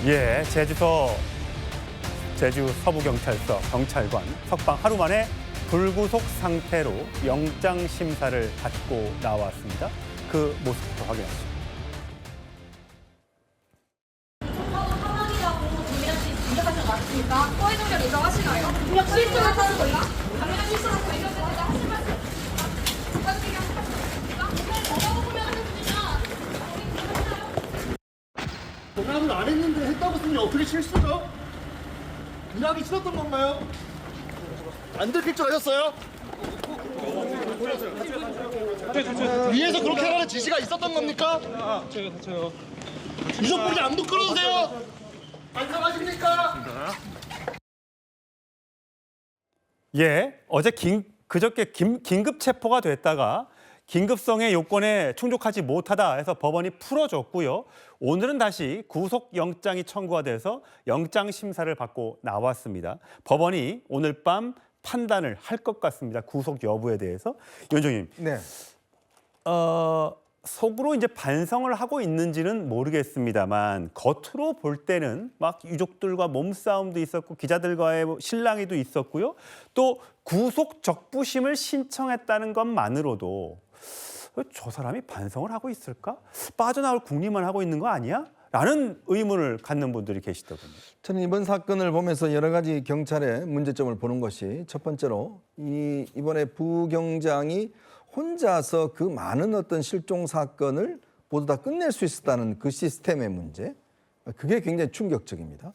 예, 제주 서부경찰서 경찰관 석방 하루 만에 불구속 상태로 영장 심사를 받고 나왔습니다. 그 모습부터 확인하시죠. 허위 동작 인정하시나요? 실수하는 건가? 당연히 실수하는 거 인정됩니다. 하지 마세요. 공감을 안 했는데 했다고 쓰니 어떻게 실수죠? 일하기 싫었던 건가요? 안 들킬 줄 아셨어요? 위에서 그렇게 하라는 지시가 있었던 겁니까? 저요. 유족분이 안 부끄러우세요? 반성하십니까? 예, 어제 그저께 긴급 체포가 됐다가 긴급성의 요건에 충족하지 못하다 해서 법원이 풀어줬고요. 오늘은 다시 구속영장이 청구가 돼서 영장 심사를 받고 나왔습니다. 법원이 오늘 밤 판단을 할 것 같습니다. 구속 여부에 대해서. 위원장님, 네. 속으로 이제 반성을 하고 있는지는 모르겠습니다만 겉으로 볼 때는 막 유족들과 몸싸움도 있었고 기자들과의 실랑이도 있었고요. 또 구속 적부심을 신청했다는 것만으로도 저 사람이 반성을 하고 있을까? 빠져나올 궁리만 하고 있는 거 아니야? 라는 의문을 갖는 분들이 계시더군요. 저는 이번 사건을 보면서 여러 가지 경찰의 문제점을 보는 것이 첫 번째로 이번에 부경장이 혼자서 그 많은 어떤 실종 사건을 모두 다 끝낼 수 있었다는 그 시스템의 문제, 그게 굉장히 충격적입니다.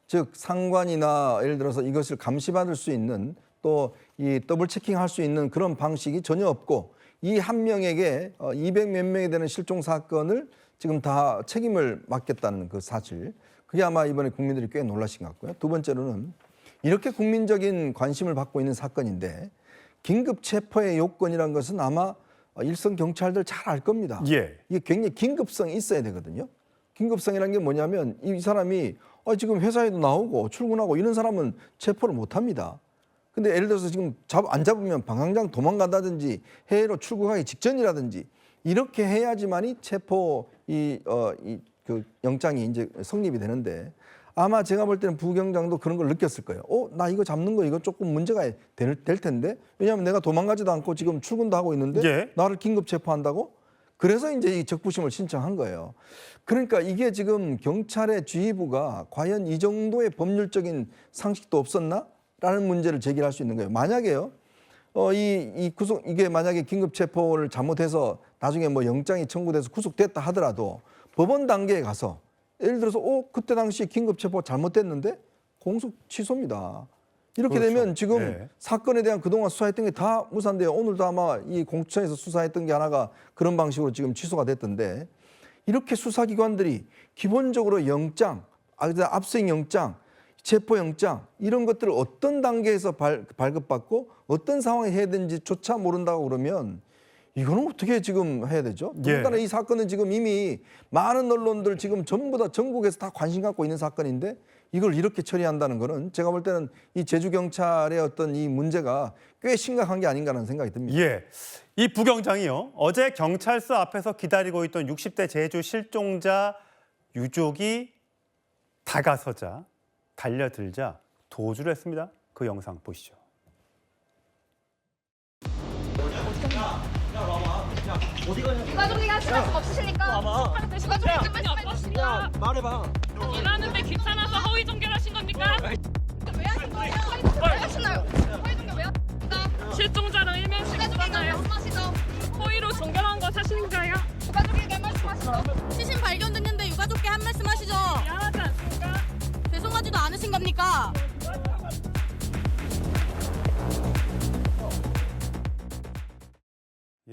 즉 상관이나 예를 들어서 이것을 감시받을 수 있는 또 이 더블 체킹할 수 있는 그런 방식이 전혀 없고 이 한 명에게 200몇 명이 되는 실종 사건을 지금 다 책임을 맡겠다는 그 사실, 그게 아마 이번에 국민들이 꽤 놀라신 것 같고요. 두 번째로는 이렇게 국민적인 관심을 받고 있는 사건인데 긴급 체포의 요건이라는 것은 아마 일선 경찰들 잘 알 겁니다. 예. 이게 굉장히 긴급성이 있어야 되거든요. 긴급성이라는 게 뭐냐면 이 사람이 지금 회사에도 나오고 출근하고 이런 사람은 체포를 못 합니다. 근데 예를 들어서 지금 안 잡으면 방황장 도망간다든지 해외로 출국하기 직전이라든지 이렇게 해야지만이 체포 그 영장이 이제 성립이 되는데 아마 제가 볼 때는 부경장도 그런 걸 느꼈을 거예요. 나 이거 잡는 거 이거 조금 문제가 될 텐데 왜냐하면 내가 도망가지도 않고 지금 출근도 하고 있는데 예. 나를 긴급 체포한다고? 그래서 이제 이 적부심을 신청한 거예요. 그러니까 이게 지금 경찰의 지휘부가 과연 이 정도의 법률적인 상식도 없었나? 라는 문제를 제기할 수 있는 거예요. 만약에요, 이게 만약에 긴급 체포를 잘못해서 나중에 뭐 영장이 청구돼서 구속됐다 하더라도 법원 단계에 가서 예를 들어서 그때 당시 긴급 체포 잘못됐는데 공소 취소입니다. 이렇게 그렇죠. 되면 지금 네. 사건에 대한 그동안 수사했던 게 다 무산돼요. 오늘도 아마 이 공수처에서 수사했던 게 하나가 그런 방식으로 지금 취소가 됐던데 이렇게 수사기관들이 기본적으로 영장, 압수수색 영장, 체포영장 이런 것들을 어떤 단계에서 발급받고 어떤 상황에 해야 되는지조차 모른다고 그러면 이거는 어떻게 지금 해야 되죠? 더군다나 이 사건은 지금 이미 많은 언론들 지금 전부 다 전국에서 다 관심 갖고 있는 사건인데 이걸 이렇게 처리한다는 거는 제가 볼 때는 이 제주경찰의 어떤 이 문제가 꽤 심각한 게 아닌가라는 생각이 듭니다. 예, 이 부경장이요. 어제 경찰서 앞에서 기다리고 있던 60대 제주 실종자 유족이 다가서자 달려들자 도주를 했습니다. 그 영상 보시죠. 유가족이가 시간 좀 없으십니까? 유가족이 좀 말씀하십니까? 말해봐. 일하는데 귀찮아서 허위 종결하신 겁니까? 왜 하신 거예요? 왜 하시나요? 허위 종교 왜 하십니까? 실종자로 일면식 유가족에게 받나요? 말씀하시죠. 허위로 종결한 거 사실인가요? 유가족에게 말씀하시죠. 시신 발견됐는데 유가족께 한 말씀 하시죠. 미안하지 않습니까? 죄송하지도 않으신 겁니까?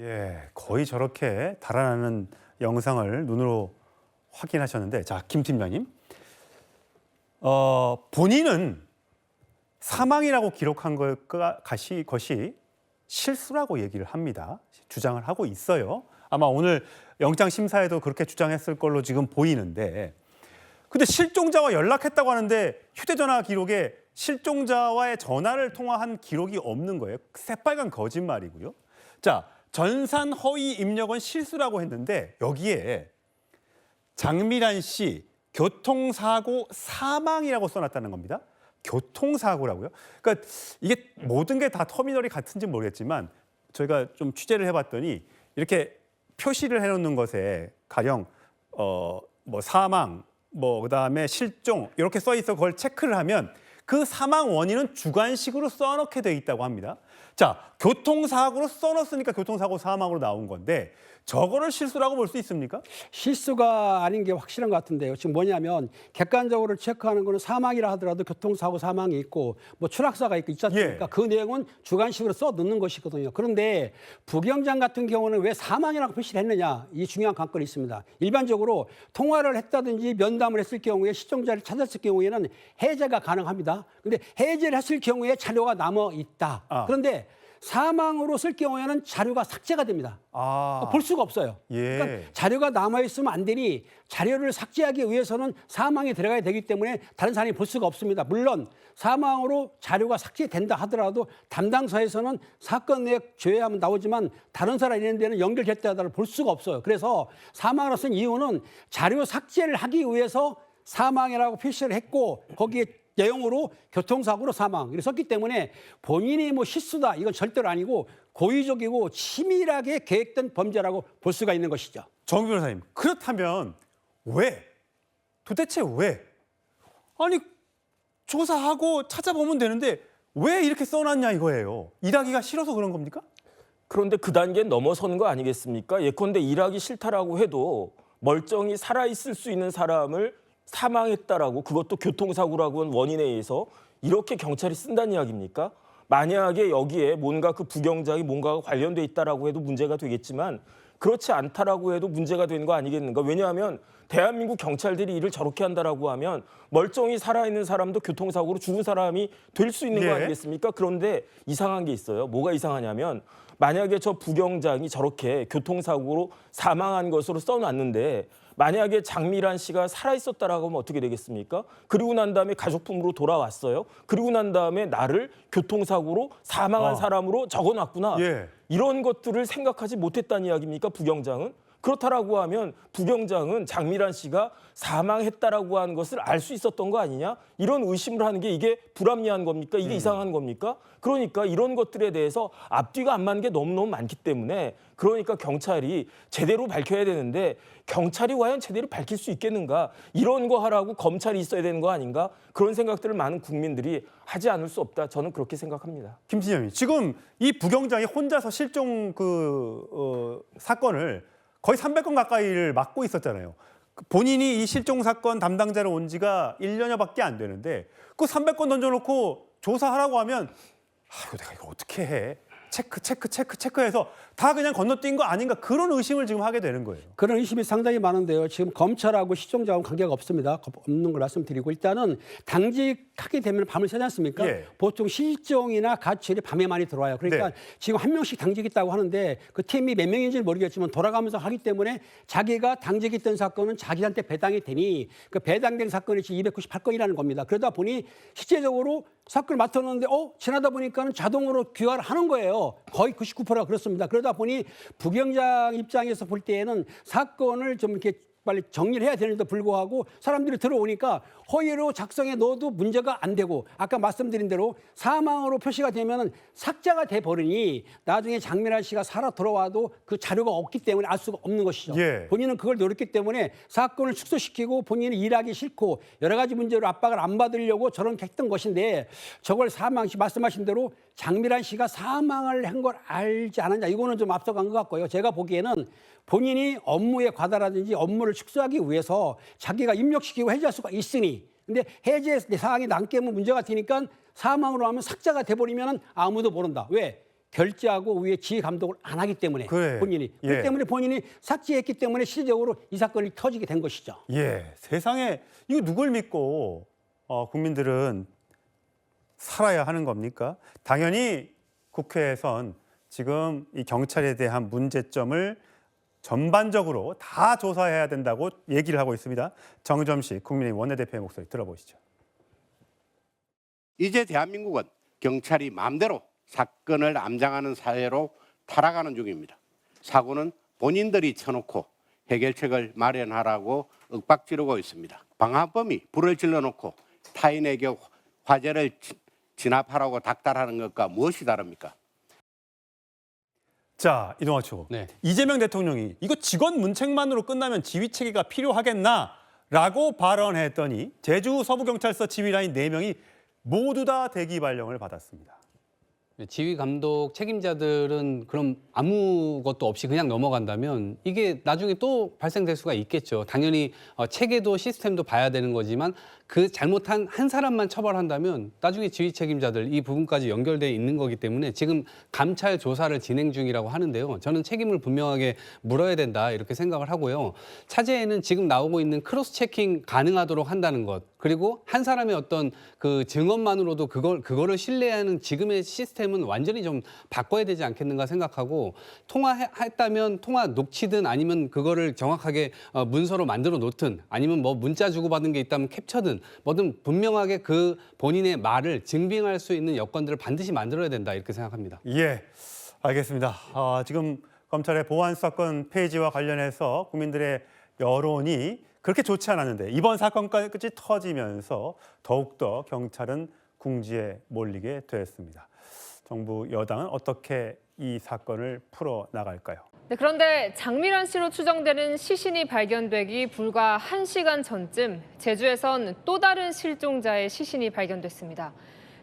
예, 거의 저렇게 달아나는 영상을 눈으로 확인하셨는데, 자, 김 팀장님, 본인은 사망이라고 기록한 것이 실수라고 얘기를 합니다. 주장을 하고 있어요. 아마 오늘 영장 심사에도 그렇게 주장했을 걸로 지금 보이는데, 근데 실종자와 연락했다고 하는데 휴대전화 기록에 실종자와의 전화를 통화한 기록이 없는 거예요. 새빨간 거짓말이고요. 자, 전산 허위 입력은 실수라고 했는데 여기에 장미란 씨 교통사고 사망이라고 써놨다는 겁니다. 교통사고라고요? 그러니까 이게 모든 게 다 터미널이 같은지 모르겠지만 저희가 좀 취재를 해봤더니 이렇게 표시를 해놓는 것에 가령 뭐 사망, 뭐 그다음에 실종 이렇게 써 있어 그걸 체크를 하면 그 사망 원인은 주관식으로 써놓게 돼 있다고 합니다. 자, 교통사고로 써놨으니까 교통사고 사망으로 나온 건데 저거를 실수라고 볼 수 있습니까? 실수가 아닌 게 확실한 것 같은데요. 지금 뭐냐면 객관적으로 체크하는 거는 사망이라 하더라도 교통사고 사망이 있고 뭐 추락사가 있지 않습니까? 예. 그 내용은 주관식으로 써 넣는 것이거든요. 그런데 부경장 같은 경우는 왜 사망이라고 표시를 했느냐? 이 중요한 관건이 있습니다. 일반적으로 통화를 했다든지 면담을 했을 경우에 시청자를 찾았을 경우에는 해제가 가능합니다. 근데 해제를 했을 경우에 자료가 남아 있다. 그런데 사망으로 쓸 경우에는 자료가 삭제가 됩니다. 볼 수가 없어요. 예. 그러니까 자료가 남아있으면 안 되니 자료를 삭제하기 위해서는 사망이 들어가야 되기 때문에 다른 사람이 볼 수가 없습니다. 물론 사망으로 자료가 삭제된다 하더라도 담당서에서는 사건 내역 조회하면 나오지만 다른 사람 있는 데는 연결됐다 하더라도 볼 수가 없어요. 그래서 사망으로 쓴 이유는 자료 삭제를 하기 위해서 사망이라고 표시를 했고 거기에 내용으로 교통사고로 사망 이렇게 썼기 때문에 본인이 뭐 실수다 이건 절대로 아니고 고의적이고 치밀하게 계획된 범죄라고 볼 수가 있는 것이죠. 정 변호사님, 그렇다면 왜? 도대체 왜? 아니 조사하고 찾아보면 되는데 왜 이렇게 써놨냐 이거예요. 일하기가 싫어서 그런 겁니까? 그런데 그 단계 넘어서는 거 아니겠습니까? 예컨대 일하기 싫다라고 해도 멀쩡히 살아있을 수 있는 사람을 사망했다라고 그것도 교통사고라고 하는 원인에 의해서 이렇게 경찰이 쓴다는 이야기입니까? 만약에 여기에 뭔가 그 부경장이 뭔가가 관련돼 있다라고 해도 문제가 되겠지만 그렇지 않다라고 해도 문제가 되는 거 아니겠는가? 왜냐하면 대한민국 경찰들이 일을 저렇게 한다라고 하면 멀쩡히 살아있는 사람도 교통사고로 죽은 사람이 될 수 있는 거 예. 아니겠습니까? 그런데 이상한 게 있어요. 뭐가 이상하냐면 만약에 저 부경장이 저렇게 교통사고로 사망한 것으로 써놨는데 만약에 장미란 씨가 살아있었다라고 하면 어떻게 되겠습니까? 그리고 난 다음에 가족품으로 돌아왔어요. 그리고 난 다음에 나를 교통사고로 사망한 사람으로 적어놨구나. 예. 이런 것들을 생각하지 못했다는 이야기입니까? 부경장은? 그렇다라고 하면 부경장은 장미란 씨가 사망했다라고 하는 것을 알 수 있었던 거 아니냐? 이런 의심을 하는 게 이게 불합리한 겁니까? 이게 이상한 겁니까? 그러니까 이런 것들에 대해서 앞뒤가 안 맞는 게 너무너무 많기 때문에 그러니까 경찰이 제대로 밝혀야 되는데 경찰이 과연 제대로 밝힐 수 있겠는가? 이런 거 하라고 검찰이 있어야 되는 거 아닌가? 그런 생각들을 많은 국민들이 하지 않을 수 없다. 저는 그렇게 생각합니다. 김신영님, 지금 이 부경장이 혼자서 실종 사건을 거의 300건 가까이를 맡고 있었잖아요. 본인이 이 실종 사건 담당자로 온 지가 1년여밖에 안 되는데 그 300건 던져놓고 조사하라고 하면 아유 내가 이걸 어떻게 해? 체크해서 다 그냥 건너뛴 거 아닌가 그런 의심을 지금 하게 되는 거예요. 그런 의심이 상당히 많은데요. 지금 검찰하고 시청자하고 관계가 없습니다. 없는 걸 말씀드리고 일단은 당직하게 되면 밤을 새지 않습니까? 예. 보통 실종이나 가출이 밤에 많이 들어와요. 그러니까 네. 지금 한 명씩 당직했다고 하는데 그 팀이 몇 명인지는 모르겠지만 돌아가면서 하기 때문에 자기가 당직했던 사건은 자기한테 배당이 되니 그 배당된 사건이 지금 298건이라는 겁니다. 그러다 보니 실제적으로 사건을 맡았는데 지나다 보니까는 자동으로 귀화를 하는 거예요. 거의 99%가 그렇습니다. 그러다 보니 부경장 입장에서 볼 때에는 사건을 좀 이렇게 빨리 정리를 해야 되는데도 불구하고 사람들이 들어오니까 허위로 작성해 넣어도 문제가 안 되고 아까 말씀드린 대로 사망으로 표시가 되면 삭제가 돼 버리니 나중에 장미란 씨가 살아 돌아와도 그 자료가 없기 때문에 알 수가 없는 것이죠. 예. 본인은 그걸 노렸기 때문에 사건을 축소시키고 본인이 일하기 싫고 여러 가지 문제로 압박을 안 받으려고 저렇게 했던 것인데 저걸 말씀하신 대로 장미란 씨가 사망을 한 걸 알지 않았냐 이거는 좀 앞서간 것 같고요. 제가 보기에는 본인이 업무의 과다라든지 업무를 축소하기 위해서 자기가 입력시키고 해제할 수가 있으니 근데 해제 사항이 남게 하면 문제가 되니까 사망으로 하면 삭제가 돼버리면 아무도 모른다. 왜? 결제하고 위에 지휘 감독을 안 하기 때문에 그래. 본인이 예. 그렇기 때문에 본인이 삭제했기 때문에 실질적으로 이 사건이 터지게 된 것이죠. 예, 세상에 이거 누굴 믿고 국민들은 살아야 하는 겁니까? 당연히 국회에선 지금 이 경찰에 대한 문제점을 전반적으로 다 조사해야 된다고 얘기를 하고 있습니다. 정점식 국민의힘 원내대표의 목소리 들어보시죠. 이제 대한민국은 경찰이 마음대로 사건을 암장하는 사회로 타락하는 중입니다. 사고는 본인들이 쳐놓고 해결책을 마련하라고 윽박지르고 있습니다. 방화범이 불을 질러놓고 타인에게 화재를 진압하라고 닥달하는 것과 무엇이 다릅니까? 자, 이동화 초. 네. 이재명 대통령이 이거 직원 문책만으로 끝나면 지휘 체계가 필요하겠나라고 발언했더니 제주 서부경찰서 지휘라인 4명이 모두 다 대기 발령을 받았습니다. 지휘 감독 책임자들은 그럼 아무것도 없이 그냥 넘어간다면 이게 나중에 또 발생될 수가 있겠죠. 당연히 체계도 시스템도 봐야 되는 거지만 그 잘못한 한 사람만 처벌한다면 나중에 지휘 책임자들 이 부분까지 연결돼 있는 거기 때문에 지금 감찰 조사를 진행 중이라고 하는데요. 저는 책임을 분명하게 물어야 된다 이렇게 생각을 하고요. 차제에는 지금 나오고 있는 크로스 체킹 가능하도록 한다는 것, 그리고 한 사람의 어떤 그 증언만으로도 그거를 신뢰하는 지금의 시스템은 완전히 좀 바꿔야 되지 않겠는가 생각하고, 통화했다면 통화 녹취든 아니면 그거를 정확하게 문서로 만들어 놓든 아니면 뭐 문자 주고받은 게 있다면 캡처든 뭐든 분명하게 그 본인의 말을 증빙할 수 있는 여건들을 반드시 만들어야 된다 이렇게 생각합니다. 예, 알겠습니다. 지금 검찰의 보안 사건 폐지와 관련해서 국민들의 여론이 그렇게 좋지 않았는데 이번 사건까지 터지면서 더욱더 경찰은 궁지에 몰리게 됐습니다. 정부 여당은 어떻게 이 사건을 풀어나갈까요? 네, 그런데 장미란 씨로 추정되는 시신이 발견되기 불과 1시간 전쯤 제주에선 또 다른 실종자의 시신이 발견됐습니다.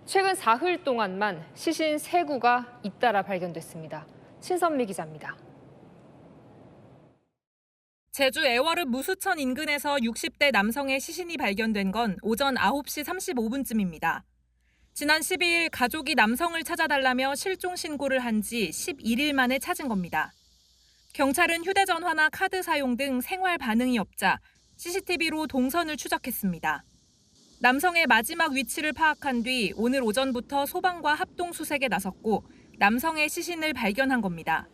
최근 사흘 동안만 시신 3구가 잇따라 발견됐습니다. 신선미 기자입니다. 제주 애월읍 무수천 인근에서 60대 남성의 시신이 발견된 건 오전 9시 35분쯤입니다. 지난 12일 가족이 남성을 찾아달라며 실종 신고를 한 지 11일 만에 찾은 겁니다. 경찰은 휴대전화나 카드 사용 등 생활 반응이 없자 CCTV로 동선을 추적했습니다. 남성의 마지막 위치를 파악한 뒤 오늘 오전부터 소방과 합동 수색에 나섰고 남성의 시신을 발견한 겁니다.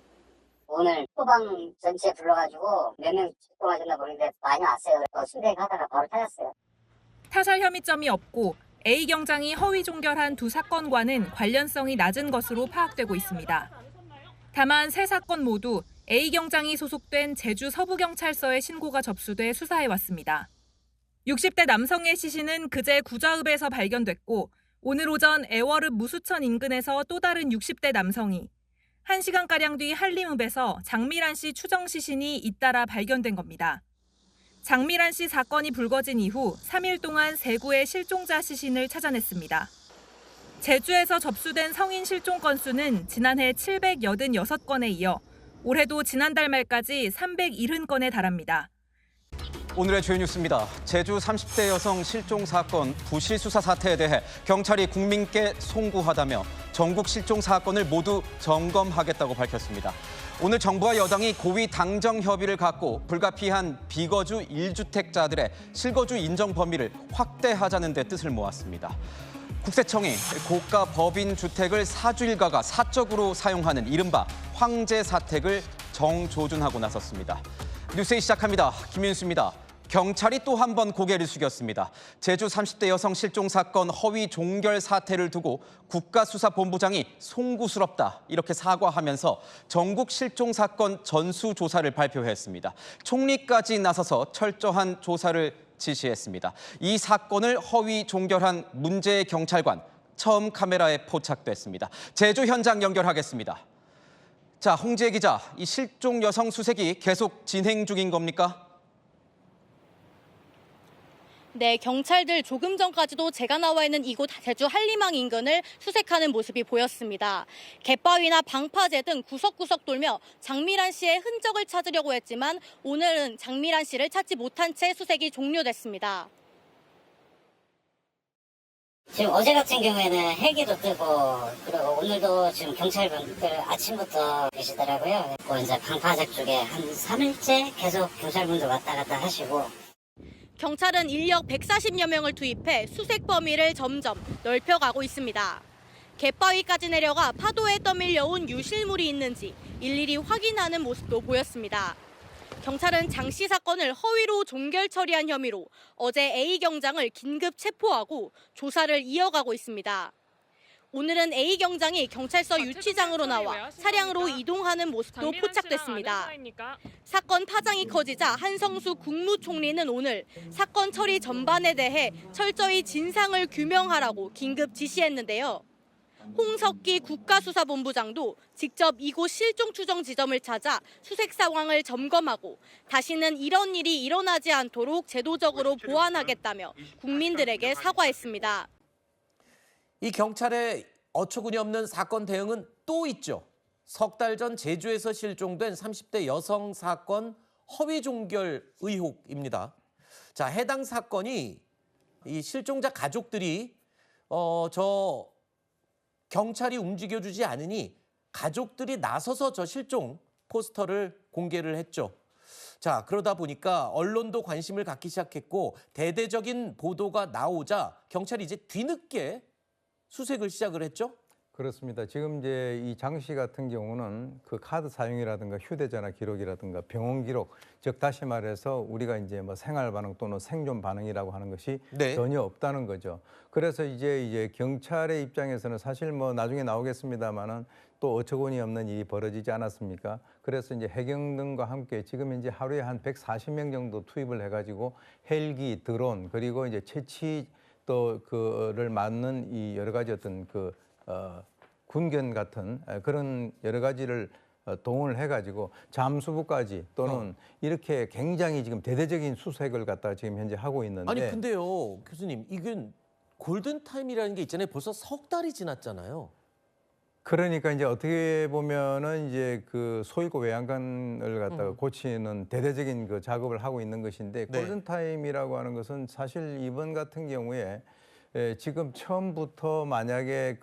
오늘 소방 전체 불러가지고 몇 명 출동하셨나 모르겠는데 많이 왔어요. 또 순대하다가 바로 찾았어요. 타살 혐의점이 없고 A 경장이 허위 종결한 두 사건과는 관련성이 낮은 것으로 파악되고 있습니다. 다만 세 사건 모두 A 경장이 소속된 제주 서부경찰서에 신고가 접수돼 수사해왔습니다. 60대 남성의 시신은 그제 구좌읍에서 발견됐고 오늘 오전 애월읍 무수천 인근에서 또 다른 60대 남성이 1시간가량 뒤 한림읍에서 장미란 씨 추정 시신이 잇따라 발견된 겁니다. 장미란 씨 사건이 불거진 이후 3일 동안 3구의 실종자 시신을 찾아냈습니다. 제주에서 접수된 성인 실종 건수는 지난해 786건에 이어 올해도 지난달 말까지 370건에 달합니다. 오늘의 주요 뉴스입니다. 제주 30대 여성 실종 사건 부실 수사 사태에 대해 경찰이 국민께 송구하다며 전국 실종 사건을 모두 점검하겠다고 밝혔습니다. 오늘 정부와 여당이 고위 당정 협의를 갖고 불가피한 비거주 1주택자들의 실거주 인정 범위를 확대하자는 데 뜻을 모았습니다. 국세청이 고가 법인 주택을 사주 일가가 사적으로 사용하는 이른바 황제 사택을 정조준하고 나섰습니다. 뉴스에 시작합니다. 김윤수입니다. 경찰이 또 한 번 고개를 숙였습니다. 제주 30대 여성 실종 사건 허위 종결 사태를 두고 국가수사본부장이 송구스럽다 이렇게 사과하면서 전국 실종 사건 전수조사를 발표했습니다. 총리까지 나서서 철저한 조사를 지시했습니다. 이 사건을 허위 종결한 문제의 경찰관 처음 카메라에 포착됐습니다. 제주 현장 연결하겠습니다. 자, 홍지혜 기자, 이 실종 여성 수색이 계속 진행 중인 겁니까? 네, 경찰들 조금 전까지도 제가 나와 있는 이곳 제주 한림항 인근을 수색하는 모습이 보였습니다. 갯바위나 방파제 등 구석구석 돌며 장미란 씨의 흔적을 찾으려고 했지만 오늘은 장미란 씨를 찾지 못한 채 수색이 종료됐습니다. 지금 어제 같은 경우에는 헬기도 뜨고 그리고 오늘도 지금 경찰분들 아침부터 계시더라고요. 뭐 이제 방파제 쪽에 한 3일째 계속 경찰분들 왔다 갔다 하시고. 경찰은 인력 140여 명을 투입해 수색 범위를 점점 넓혀가고 있습니다. 갯바위까지 내려가 파도에 떠밀려온 유실물이 있는지 일일이 확인하는 모습도 보였습니다. 경찰은 장 씨 사건을 허위로 종결 처리한 혐의로 어제 A 경장을 긴급 체포하고 조사를 이어가고 있습니다. 오늘은 A 경장이 경찰서 유치장으로 나와 차량으로 이동하는 모습도 포착됐습니다. 사건 파장이 커지자 한성수 국무총리는 오늘 사건 처리 전반에 대해 철저히 진상을 규명하라고 긴급 지시했는데요. 홍석기 국가수사본부장도 직접 이곳 실종 추정 지점을 찾아 수색 상황을 점검하고 다시는 이런 일이 일어나지 않도록 제도적으로 보완하겠다며 국민들에게 사과했습니다. 이 경찰의 어처구니 없는 사건 대응은 또 있죠. 석 달 전 제주에서 실종된 30대 여성 사건 허위 종결 의혹입니다. 자, 해당 사건이 이 실종자 가족들이 경찰이 움직여주지 않으니 가족들이 나서서 저 실종 포스터를 공개를 했죠. 자, 그러다 보니까 언론도 관심을 갖기 시작했고 대대적인 보도가 나오자 경찰이 이제 뒤늦게 수색을 시작을 했죠. 그렇습니다. 지금 이제 이 장 씨 같은 경우는 그 카드 사용이라든가 휴대전화 기록이라든가 병원 기록, 즉 다시 말해서 우리가 이제 뭐 생활 반응 또는 생존 반응이라고 하는 것이 네. 전혀 없다는 거죠. 그래서 이제 경찰의 입장에서는 사실 뭐 나중에 나오겠습니다만은 또 어처구니 없는 일이 벌어지지 않았습니까? 그래서 이제 해경 등과 함께 지금 이제 하루에 한 140명 정도 투입을 해가지고 헬기, 드론 그리고 이제 채취 또 그를 맞는 이 여러 가지 어떤 군견 같은 그런 여러 가지를 동원을 해가지고 잠수부까지 또는 이렇게 굉장히 지금 대대적인 수색을 갖다가 지금 현재 하고 있는데. 아니 근데요, 교수님, 이건 골든타임이라는 게 있잖아요. 벌써 석 달이 지났잖아요. 그러니까 이제 어떻게 보면은 이제 그 소일고 외양간을 갖다가 고치는 대대적인 그 작업을 하고 있는 것인데 네. 골든타임이라고 하는 것은 사실 이번 같은 경우에 지금 처음부터 만약에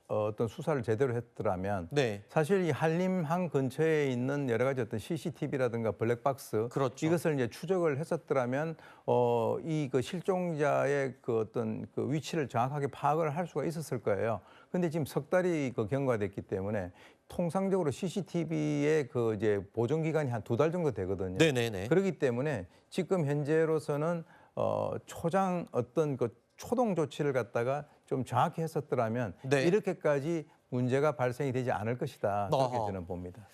어떤 수사를 제대로 했더라면 네. 사실 이 한림항 근처에 있는 여러 가지 어떤 CCTV라든가 블랙박스 그렇죠. 이것을 이제 추적을 했었더라면 이 그 실종자의 그 어떤 그 위치를 정확하게 파악을 할 수가 있었을 거예요. 근데 지금 석 달이 그 경과됐기 때문에 통상적으로 CCTV의 그 이제 보존 기간이 한 2달 정도 되거든요. 네네네. 그렇기 때문에 지금 현재로서는 초장 어떤 그 초동 조치를 갖다가 좀 정확히 했었더라면 네. 이렇게까지 문제가 발생이 되지 않을 것이다. 그렇게 어허. 저는 봅니다.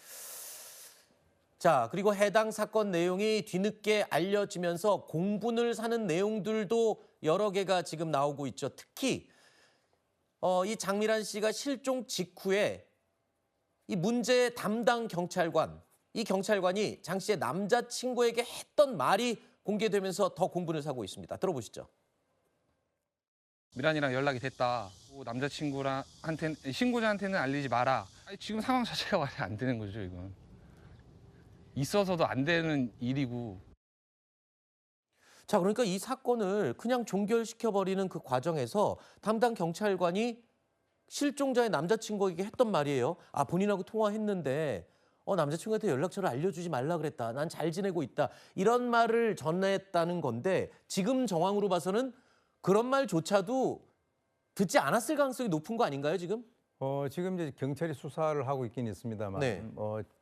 자, 그리고 해당 사건 내용이 뒤늦게 알려지면서 공분을 사는 내용들도 여러 개가 지금 나오고 있죠. 특히 이 장미란 씨가 실종 직후에 이 문제 담당 경찰관, 이 경찰관이 장 씨의 남자친구에게 했던 말이 공개되면서 더 공분을 사고 있습니다. 들어보시죠. 미란이랑 연락이 됐다. 남자친구한테 신고자한테는 알리지 마라. 아니, 지금 상황 자체가 말이 안 되는 거죠, 이건. 있어서도 안 되는 일이고. 자, 그러니까 이 사건을 그냥 종결시켜버리는 그 과정에서 담당 경찰관이 실종자의 남자친구에게 했던 말이에요. 아, 본인하고 통화했는데 남자친구한테 연락처를 알려주지 말라 그랬다. 난 잘 지내고 있다. 이런 말을 전했다는 건데 지금 정황으로 봐서는 그런 말조차도 듣지 않았을 가능성이 높은 거 아닌가요, 지금? 지금 이제 경찰이 수사를 하고 있긴 있습니다만 네.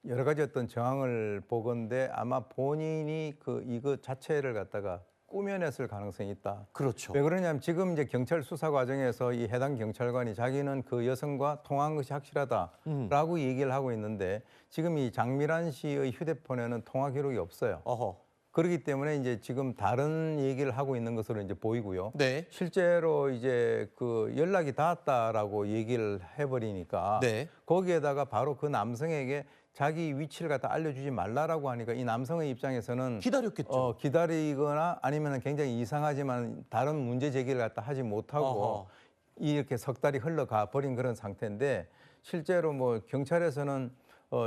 여러 가지 어떤 정황을 보건대 아마 본인이 이거 자체를 갖다가 꾸며냈을 가능성이 있다. 그렇죠. 왜 그러냐면 지금 이제 경찰 수사 과정에서 이 해당 경찰관이 자기는 그 여성과 통화한 것이 확실하다라고 얘기를 하고 있는데 지금 이 장미란 씨의 휴대폰에는 통화 기록이 없어요. 어허. 그렇기 때문에 이제 지금 다른 얘기를 하고 있는 것으로 이제 보이고요. 네. 실제로 이제 그 연락이 닿았다라고 얘기를 해버리니까 네. 거기에다가 바로 그 남성에게 자기 위치를 갖다 알려주지 말라라고 하니까 이 남성의 입장에서는 기다렸겠죠. 기다리거나 아니면 굉장히 이상하지만 다른 문제 제기를 갖다 하지 못하고 어허. 이렇게 석 달이 흘러가 버린 그런 상태인데 실제로 뭐 경찰에서는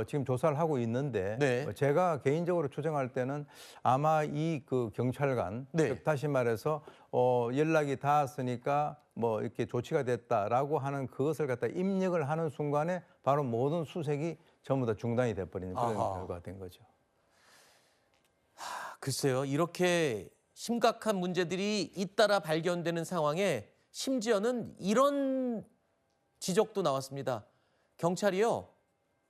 지금 조사를 하고 있는데 네. 제가 개인적으로 추정할 때는 아마 이 그 경찰관 네. 즉 다시 말해서 연락이 닿았으니까 뭐 이렇게 조치가 됐다라고 하는 그것을 갖다 입력을 하는 순간에 바로 모든 수색이 전부 다 중단이 돼버리는 그런 아하. 결과가 된 거죠. 글쎄요, 이렇게 심각한 문제들이 잇따라 발견되는 상황에 심지어는 이런 지적도 나왔습니다. 경찰이요,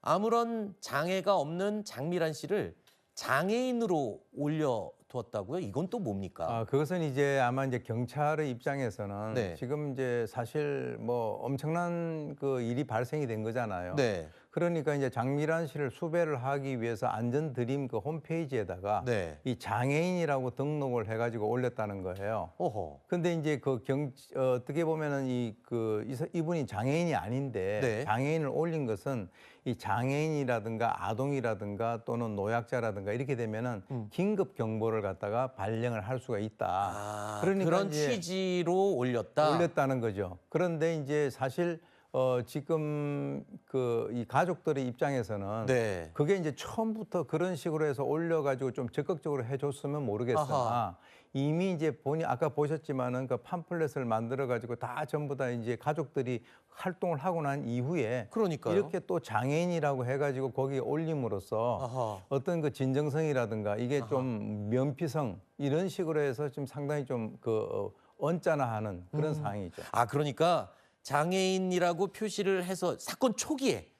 아무런 장애가 없는 장미란 씨를 장애인으로 올려뒀다. 다투었다고요? 이건 또 뭡니까? 그것은 이제 아마 이제 경찰의 입장에서는 네. 지금 이제 사실 뭐 엄청난 그 일이 발생이 된 거잖아요. 네. 그러니까 이제 장미란 씨를 수배를 하기 위해서 안전드림 그 홈페이지에다가 네. 이 장애인이라고 등록을 해가지고 올렸다는 거예요. 어허. 근데 이제 그 어떻게 보면은 이분이 장애인이 아닌데 네. 장애인을 올린 것은 이 장애인이라든가 아동이라든가 또는 노약자라든가 이렇게 되면은 긴급 경보를 갖다가 발령을 할 수가 있다. 그런 이제 취지로 올렸다는 거죠. 그런데 이제 사실 지금 이 가족들의 입장에서는 네. 그게 이제 처음부터 그런 식으로 해서 올려가지고 좀 적극적으로 해줬으면 모르겠으나 아하. 이미 이제 아까 보셨지만은 그 팜플렛을 만들어가지고 다 전부 다 이제 가족들이 활동을 하고 난 이후에 그러니까요. 이렇게 또 장애인이라고 해가지고 거기에 올림으로써 아하. 어떤 그 진정성이라든가 이게 좀 면피성 이런 식으로 해서 좀 상당히 좀 언짢아하는 그런 상황이죠. 그러니까 장애인이라고 표시를 해서 사건 초기에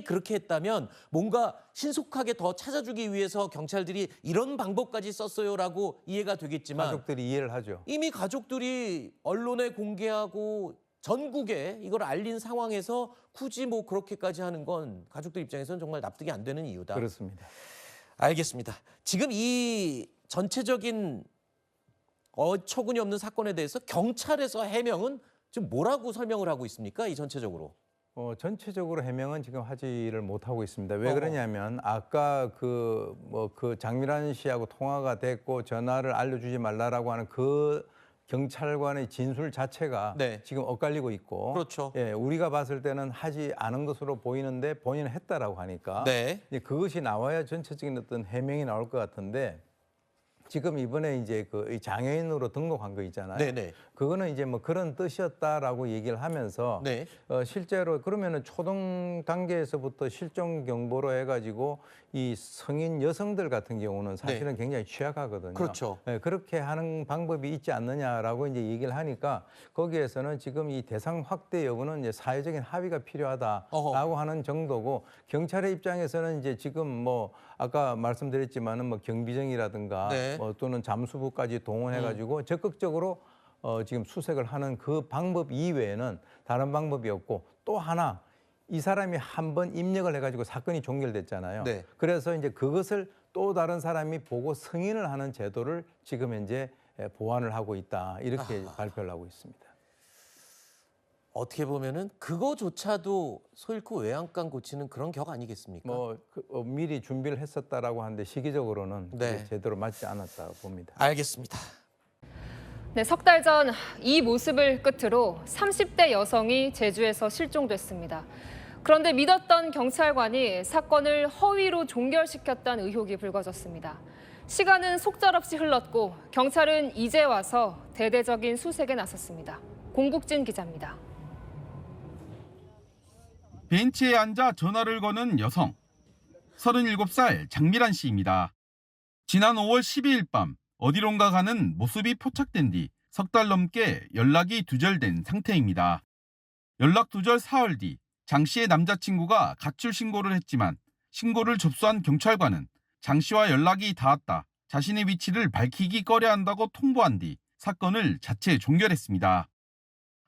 그렇게 했다면 뭔가 신속하게 더 찾아주기 위해서 경찰들이 이런 방법까지 썼어요라고 이해가 되겠지만 가족들이 이해를 하죠. 이미 가족들이 언론에 공개하고 전국에 이걸 알린 상황에서 굳이 뭐 그렇게까지 하는 건 가족들 입장에서는 정말 납득이 안 되는 이유다. 그렇습니다. 알겠습니다. 지금 이 전체적인 어처구니 없는 사건에 대해서 경찰에서 해명은 지금 뭐라고 설명을 하고 있습니까? 이 전체적으로. 전체적으로 해명은 지금 하지를 못하고 있습니다. 왜 그러냐면 아까 그 장미란 씨하고 통화가 됐고 전화를 알려주지 말라라고 하는 그 경찰관의 진술 자체가 지금 엇갈리고 있고, 그렇죠. 예, 우리가 봤을 때는 하지 않은 것으로 보이는데 본인은 했다라고 하니까 이제 그것이 나와야 전체적인 어떤 해명이 나올 것 같은데. 지금 이번에 이제 이 장애인으로 등록한 거 있잖아요. 네네. 그거는 이제 뭐 그런 뜻이었다라고 얘기를 하면서 실제로 그러면은 초등 단계에서부터 실종 경보로 해가지고 이 성인 여성들 같은 경우는 사실은 굉장히 취약하거든요. 그렇죠. 네, 그렇게 하는 방법이 있지 않느냐라고 이제 얘기를 하니까 거기에서는 지금 이 대상 확대 여부는 이제 사회적인 합의가 필요하다라고 하는 정도고 경찰의 입장에서는 이제 지금 뭐 아까 말씀드렸지만은 뭐 경비정이라든가 또는 잠수부까지 동원해가지고 적극적으로 지금 수색을 하는 그 방법 이외에는 다른 방법이 없고 또 하나 이 사람이 한 번 입력을 해가지고 사건이 종결됐잖아요. 그래서 이제 그것을 또 다른 사람이 보고 승인을 하는 제도를 지금 현재 보완을 하고 있다 이렇게 발표를 하고 있습니다. 어떻게 보면은 그거조차도 소 잃고 외양간 고치는 그런 격 아니겠습니까? 미리 준비를 했었다라고 하는데 시기적으로는 그게 제대로 맞지 않았다고 봅니다. 알겠습니다. 네, 석 달 전 이 모습을 끝으로 30대 여성이 제주에서 실종됐습니다. 그런데 믿었던 경찰관이 사건을 허위로 종결시켰다는 의혹이 불거졌습니다. 시간은 속절없이 흘렀고 경찰은 이제 와서 대대적인 수색에 나섰습니다. 공국진 기자입니다. 벤치에 앉아 전화를 거는 여성. 37살 장미란 씨입니다. 지난 5월 12일 밤 어디론가 가는 모습이 포착된 뒤 석 달 넘게 연락이 두절된 상태입니다. 연락 두절 사흘 뒤 장 씨의 남자친구가 가출 신고를 했지만 신고를 접수한 경찰관은 장 씨와 연락이 닿았다. 자신의 위치를 밝히기 꺼려한다고 통보한 뒤 사건을 자체 종결했습니다.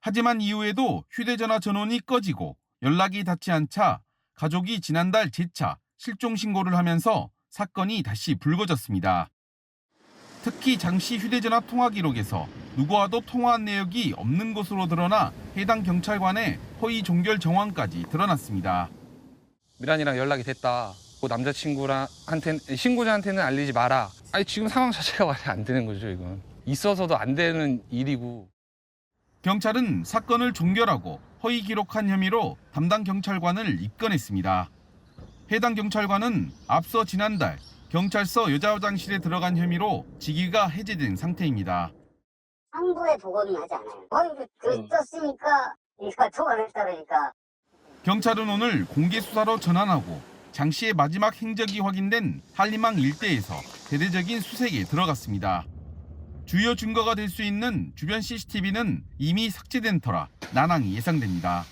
하지만 이후에도 휴대전화 전원이 꺼지고 연락이 닿지 않자 가족이 지난달 재차 실종 신고를 하면서 사건이 다시 불거졌습니다. 특히 장 씨 휴대전화 통화 기록에서 누구와도 통화한 내역이 없는 것으로 드러나 해당 경찰관의 허위 종결 정황까지 드러났습니다. 미란이랑 연락이 됐다. 그 신고자한테는 알리지 마라. 지금 상황 자체가 말이 안 되는 거죠, 이건. 있어서도 안 되는 일이고. 경찰은 사건을 종결하고 허위 기록한 혐의로 담당 경찰관을 입건했습니다. 해당 경찰관은 앞서 지난달 경찰서 여자화장실에 들어간 혐의로 직위가 해제된 상태입니다. 상부에 보고는 하지 않아요. 떴으니까 이거 통화를 했다 그러니까. 경찰은 오늘 공개 수사로 전환하고 장 씨의 마지막 행적이 확인된 한림항 일대에서 대대적인 수색에 들어갔습니다. 주요 증거가 될 수 있는 주변 CCTV는 이미 삭제된 터라 난항이 예상됩니다.